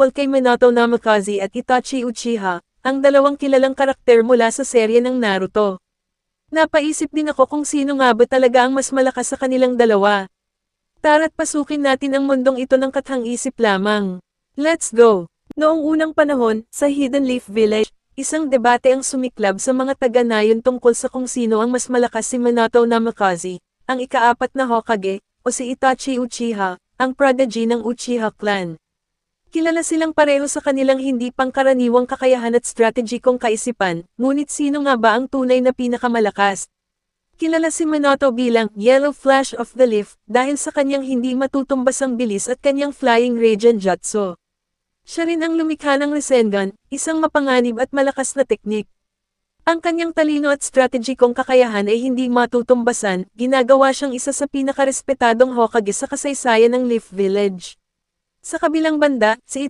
tungkol kay Minato Namikaze at Itachi Uchiha, ang dalawang kilalang karakter mula sa serye ng Naruto. Napaisip din ako kung sino nga ba talaga ang mas malakas sa kanilang dalawa. Tara't pasukin natin ang mundong ito ng kathang-isip lamang. Let's go! Noong unang panahon, sa Hidden Leaf Village, isang debate ang sumiklab sa mga taga-nayon tungkol sa kung sino ang mas malakas, si Minato Namikaze, ang ika-4 na Hokage, o si Itachi Uchiha, ang prodigy ng Uchiha clan. Kilala silang pareho sa kanilang hindi pangkaraniwang kakayahan at stratehikong kaisipan, ngunit sino nga ba ang tunay na pinakamalakas? Kilala si Minato bilang Yellow Flash of the Leaf dahil sa kanyang hindi matutumbas ang bilis at kanyang Flying Radiant Jutsu. Siya rin ang lumikha ng Rasengan, isang mapanganib at malakas na teknik. Ang kanyang talino at stratehikong kakayahan ay hindi matutumbasan, ginagawa siyang isa sa pinakarespetadong Hokage sa kasaysayan ng Leaf Village. Sa kabilang banda, si Itachi